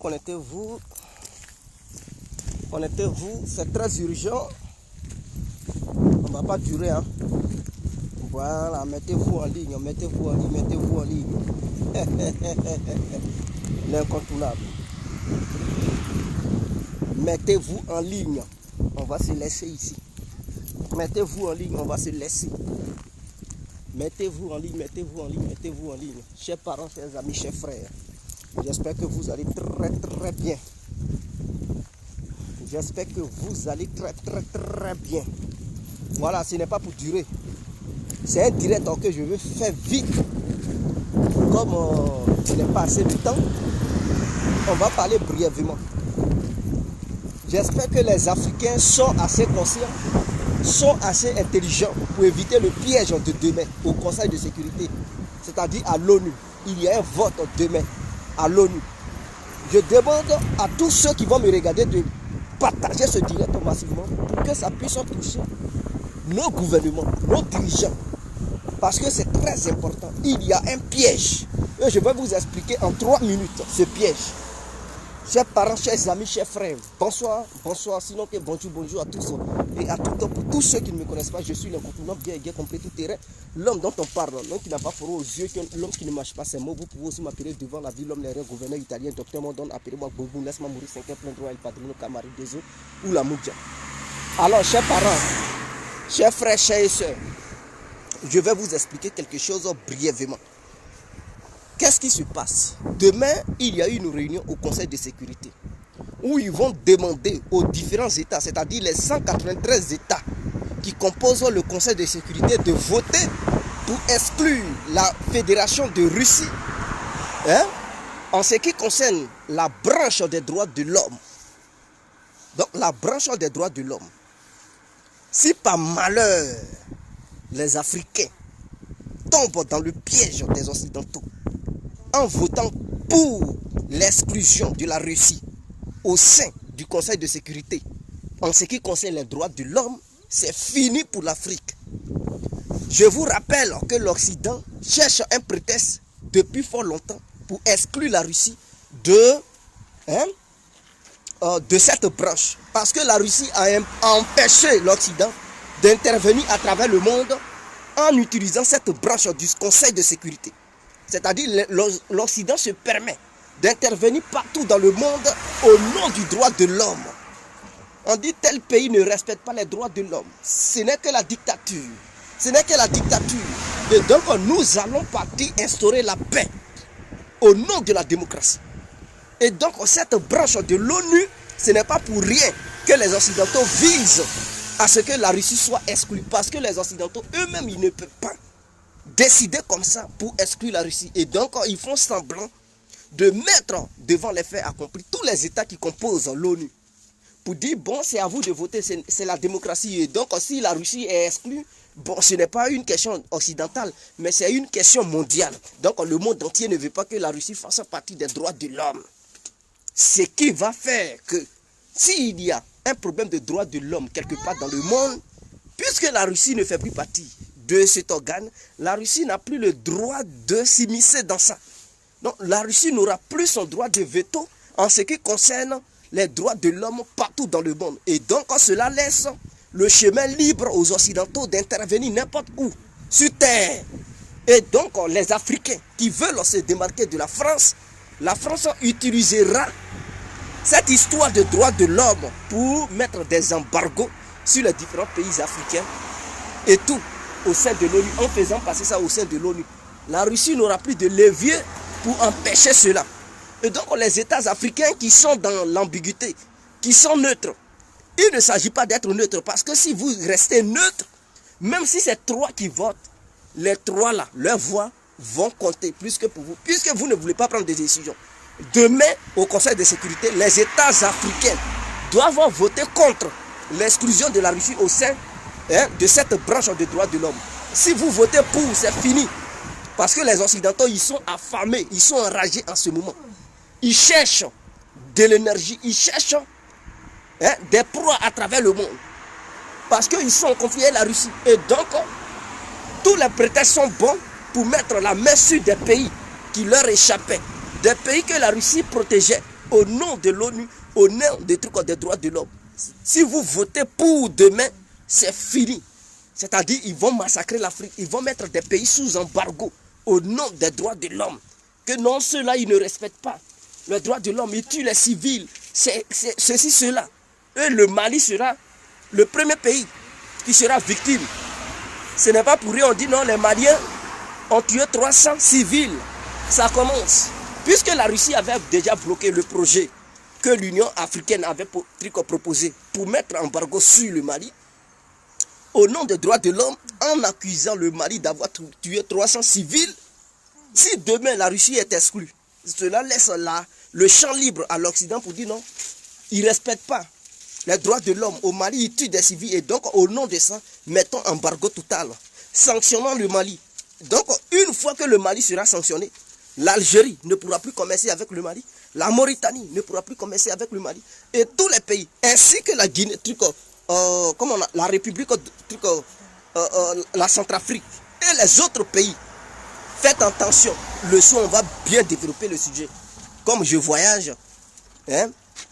Connectez-vous, c'est très urgent. On ne va pas durer, hein. Voilà, mettez-vous en ligne, mettez-vous en ligne, mettez-vous en ligne. L'incontournable. Mettez-vous en ligne. On va se laisser ici. Mettez-vous en ligne, on va se laisser. Mettez-vous en ligne, mettez-vous en ligne, mettez-vous en ligne. Chers parents, chers amis, chers frères. J'espère que vous allez très bien. J'espère que vous allez très bien. Voilà, ce n'est pas pour durer. C'est un direct que je veux faire vite. Comme il n'est pas assez de temps, on va parler brièvement. J'espère que les Africains sont assez conscients, sont assez intelligents pour éviter le piège de demain au Conseil de sécurité, c'est-à-dire à l'ONU. Il y a un vote demain à l'ONU. Je demande à tous ceux qui vont me regarder de partager ce direct massivement pour que ça puisse toucher nos gouvernements, nos dirigeants. Parce que c'est très important. Il y a un piège. Et je vais vous expliquer en 3 minutes ce piège. Chers parents, chers amis, chers frères, bonsoir, bonsoir, sinon que bonjour à tous et à tout temps. Pour tous ceux qui ne me connaissent pas, je suis l'incontournable, bien complet, tout terrain. L'homme dont on parle, l'homme qui n'a pas froid aux yeux, l'homme qui ne marche pas ses mots. Vous pouvez aussi m'appeler devant la vie, l'homme, les reins, gouverneur italien, docteur Mondon, appelez-moi Boubou, laisse-moi mourir 5 ans, plein droit, El Padrino, Camari, des eaux, ou la Moudja. Alors, chers parents, chers frères, chers sœurs, je vais vous expliquer quelque chose brièvement. Qu'est-ce qui se passe? Demain, il y a une réunion au Conseil de sécurité où ils vont demander aux différents États, c'est-à-dire les 193 États qui composent le Conseil de sécurité, de voter pour exclure la Fédération de Russie en ce qui concerne la branche des droits de l'homme. Donc la branche des droits de l'homme. Si par malheur les Africains tombent dans le piège des Occidentaux en votant pour l'exclusion de la Russie au sein du Conseil de sécurité, en ce qui concerne les droits de l'homme, c'est fini pour l'Afrique. Je vous rappelle que l'Occident cherche un prétexte depuis fort longtemps pour exclure la Russie de cette branche. Parce que la Russie a empêché l'Occident d'intervenir à travers le monde en utilisant cette branche du Conseil de sécurité. C'est-à-dire l'Occident se permet d'intervenir partout dans le monde au nom du droit de l'homme. On dit tel pays ne respecte pas les droits de l'homme. Ce n'est que la dictature. Ce n'est que la dictature. Et donc nous allons partir instaurer la paix au nom de la démocratie. Et donc cette branche de l'ONU, ce n'est pas pour rien que les Occidentaux visent à ce que la Russie soit exclue. Parce que les Occidentaux eux-mêmes, ils ne peuvent pas décider comme ça pour exclure la Russie. Et donc ils font semblant de mettre devant les faits accomplis tous les États qui composent l'ONU pour dire bon, c'est à vous de voter, c'est la démocratie. Et donc si la Russie est exclue, bon, ce n'est pas une question occidentale, mais c'est une question mondiale. Donc le monde entier ne veut pas que la Russie fasse partie des droits de l'homme. Ce qui va faire que s'il y a un problème de droits de l'homme quelque part dans le monde, puisque la Russie ne fait plus partie de cet organe, la Russie n'a plus le droit de s'immiscer dans ça. Donc la Russie n'aura plus son droit de veto en ce qui concerne les droits de l'homme partout dans le monde. Et donc cela laisse le chemin libre aux Occidentaux d'intervenir n'importe où, sur terre. Et donc les Africains qui veulent se démarquer de la France utilisera cette histoire de droits de l'homme pour mettre des embargos sur les différents pays africains et tout au sein de l'ONU, en faisant passer ça au sein de l'ONU. La Russie n'aura plus de levier pour empêcher cela. Et donc les États africains qui sont dans l'ambiguïté, qui sont neutres, il ne s'agit pas d'être neutre, parce que si vous restez neutre, même si c'est 3 qui votent, les 3 là, leurs voix vont compter plus que pour vous, puisque vous ne voulez pas prendre des décisions. Demain, au Conseil de sécurité, les États africains doivent voter contre l'exclusion de la Russie au sein de cette branche des droits de l'homme. Si vous votez pour, c'est fini. Parce que les Occidentaux, ils sont affamés, ils sont enragés en ce moment. Ils cherchent de l'énergie, ils cherchent des proies à travers le monde. Parce qu'ils sont confiés à la Russie. Et donc, tous les prétextes sont bons pour mettre la main sur des pays qui leur échappaient. Des pays que la Russie protégeait au nom de l'ONU, au nom des trucs des droits de l'homme. Si vous votez pour demain, c'est fini. C'est-à-dire ils vont massacrer l'Afrique, ils vont mettre des pays sous embargo au nom des droits de l'homme. Que non, ceux-là, ils ne respectent pas les droits de l'homme, ils tuent les civils, c'est ceci, cela. Et le Mali sera le premier pays qui sera victime. Ce n'est pas pour rien, on dit non, les Maliens ont tué 300 civils. Ça commence. Puisque la Russie avait déjà bloqué le projet que l'Union africaine avait proposé pour mettre embargo sur le Mali, au nom des droits de l'homme, en accusant le Mali d'avoir tué 300 civils, si demain la Russie est exclue, cela laisse là le champ libre à l'Occident pour dire non, ils ne respectent pas les droits de l'homme. Au Mali, ils tuent des civils et donc au nom de ça, mettons embargo total, sanctionnant le Mali. Donc une fois que le Mali sera sanctionné, l'Algérie ne pourra plus commercer avec le Mali, la Mauritanie ne pourra plus commercer avec le Mali, et tous les pays, ainsi que la Guinée, la République, la Centrafrique et les autres pays. Faites attention, le soir on va bien développer le sujet. Comme je voyage,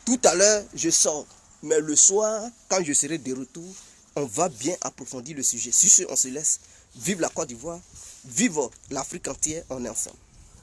tout à l'heure je sors, mais le soir, quand je serai de retour, on va bien approfondir le sujet. Sur ce, on se laisse. Vive la Côte d'Ivoire, vive l'Afrique entière, on est ensemble.